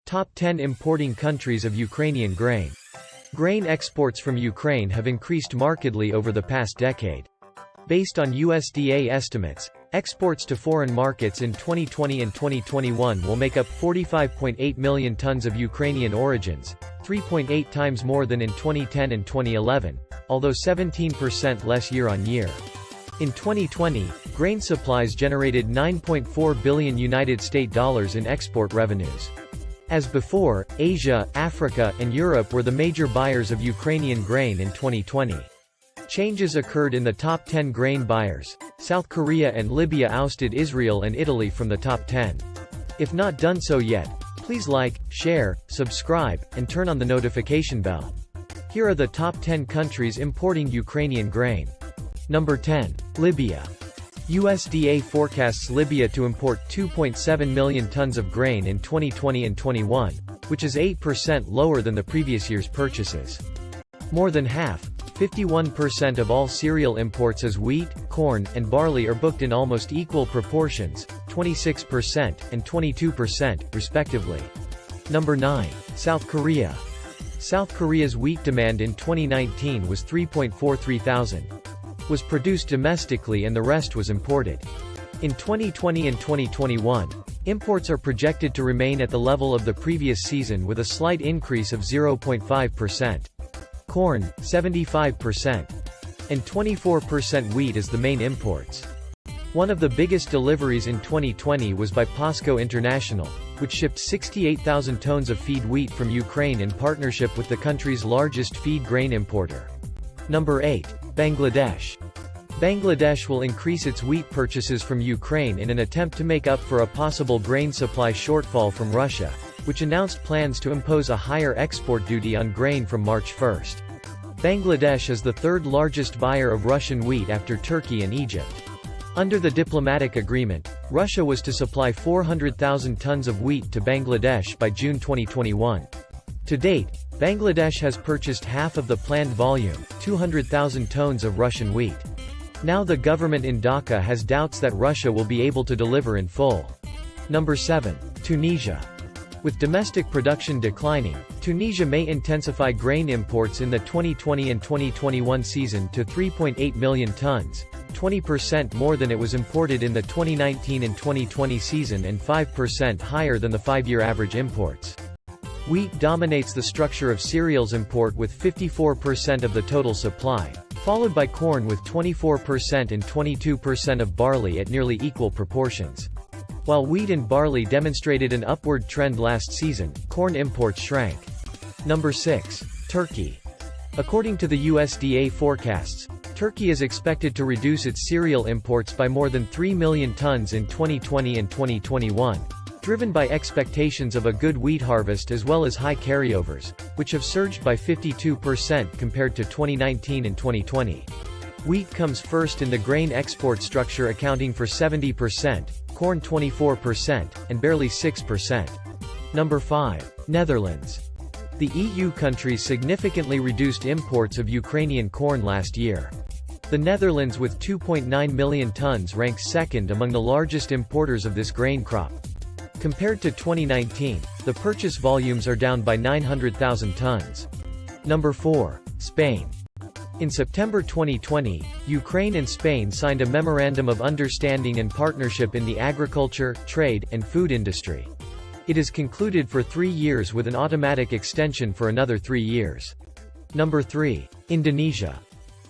Top 10 importing countries of Ukrainian grain. Grain exports from Ukraine have increased markedly over the past decade. Based on USDA estimates, exports to foreign markets in 2020 and 2021 will make up 45.8 million tons of Ukrainian origins, 3.8 times more than in 2010 and 2011, although 17% less year-on-year. In 2020, grain supplies generated $9.4 billion United States dollars in export revenues. As before, Asia, Africa, and Europe were the major buyers of Ukrainian grain in 2020. Changes occurred in the top 10 grain buyers. South Korea and Libya ousted Israel and Italy from the top 10. If not done so yet, please like, share, subscribe, and turn on the notification bell. Here are the top 10 countries importing Ukrainian grain. Number 10. Libya. USDA forecasts Libya to import 2.7 million tons of grain in 2020 and 21, which is 8% lower than the previous year's purchases. More than half, 51% of all cereal imports as wheat, corn, and barley are booked in almost equal proportions, 26% and 22%, respectively. Number 9. South Korea. South Korea's wheat demand in 2019 was 3.43 thousand. Was produced domestically and the rest was imported. In 2020 and 2021, imports are projected to remain at the level of the previous season with a slight increase of 0.5%. Corn, 75%. And 24% wheat as the main imports. One of the biggest deliveries in 2020 was by POSCO International, which shipped 68,000 tons of feed wheat from Ukraine in partnership with the country's largest feed grain importer. Number 8. Bangladesh. Bangladesh will increase its wheat purchases from Ukraine in an attempt to make up for a possible grain supply shortfall from Russia, which announced plans to impose a higher export duty on grain from March 1. Bangladesh is the third largest buyer of Russian wheat after Turkey and Egypt. Under the diplomatic agreement, Russia was to supply 400,000 tons of wheat to Bangladesh by June 2021. To date, Bangladesh has purchased half of the planned volume, 200,000 tons of Russian wheat. Now the government in Dhaka has doubts that Russia will be able to deliver in full. Number 7. Tunisia. With domestic production declining, Tunisia may intensify grain imports in the 2020 and 2021 season to 3.8 million tons, 20% more than it was imported in the 2019 and 2020 season and 5% higher than the 5-year average imports. Wheat dominates the structure of cereals import with 54% of the total supply, followed by corn with 24% and 22% of barley at nearly equal proportions. While wheat and barley demonstrated an upward trend last season, corn imports shrank. Number 6. Turkey. According to the USDA forecasts, Turkey is expected to reduce its cereal imports by more than 3 million tons in 2020 and 2021, driven by expectations of a good wheat harvest as well as high carryovers, which have surged by 52% compared to 2019 and 2020. Wheat comes first in the grain export structure, accounting for 70%, corn 24%, and barley 6%. Number 5. Netherlands. The EU countries significantly reduced imports of Ukrainian corn last year. The Netherlands with 2.9 million tons ranks second among the largest importers of this grain crop. Compared to 2019, the purchase volumes are down by 900,000 tons. Number 4. Spain. In September 2020, Ukraine and Spain signed a Memorandum of Understanding and Partnership in the agriculture, trade, and food industry. It is concluded for 3 years with an automatic extension for another 3 years. Number 3. Indonesia.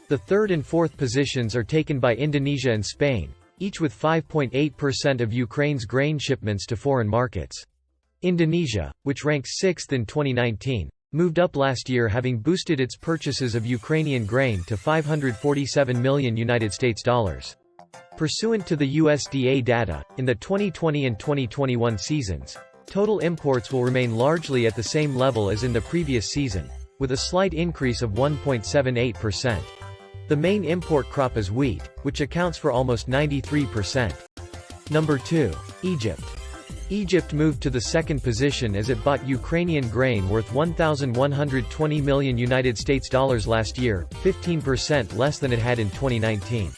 The third and fourth positions are taken by Indonesia and Spain, each with 5.8% of Ukraine's grain shipments to foreign markets. Indonesia, which ranks 6th in 2019, moved up last year, having boosted its purchases of Ukrainian grain to 547 million United States dollars. Pursuant to the USDA data, in the 2020 and 2021 seasons, total imports will remain largely at the same level as in the previous season, with a slight increase of 1.78%. The main import crop is wheat, which accounts for almost 93%. Number 2. Egypt. Egypt moved to the second position as it bought Ukrainian grain worth 1,120 million United States dollars last year, 15% less than it had in 2019.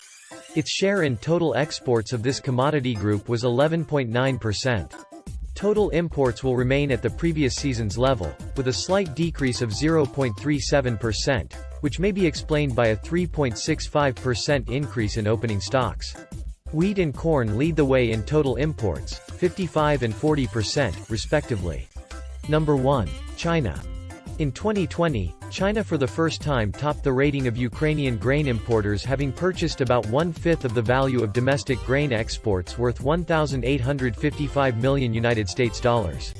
Its share in total exports of this commodity group was 11.9%. Total imports will remain at the previous season's level, with a slight decrease of 0.37%, which may be explained by a 3.65% increase in opening stocks. Wheat and corn lead the way in total imports, 55 and 40%, respectively. Number 1. China. In 2020, China for the first time topped the rating of Ukrainian grain importers, having purchased about one-fifth of the value of domestic grain exports worth $1,855 million United States dollars.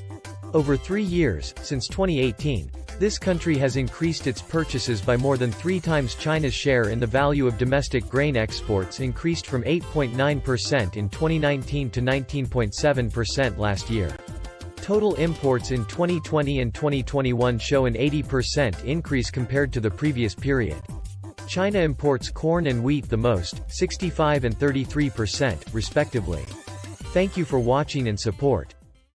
Over 3 years, since 2018, this country has increased its purchases by more than 3 times. China's share in the value of domestic grain exports increased from 8.9% in 2019 to 19.7% last year. Total imports in 2020 and 2021 show an 80% increase compared to the previous period. China imports corn and wheat the most, 65 and 33%, respectively. Thank you for watching and support.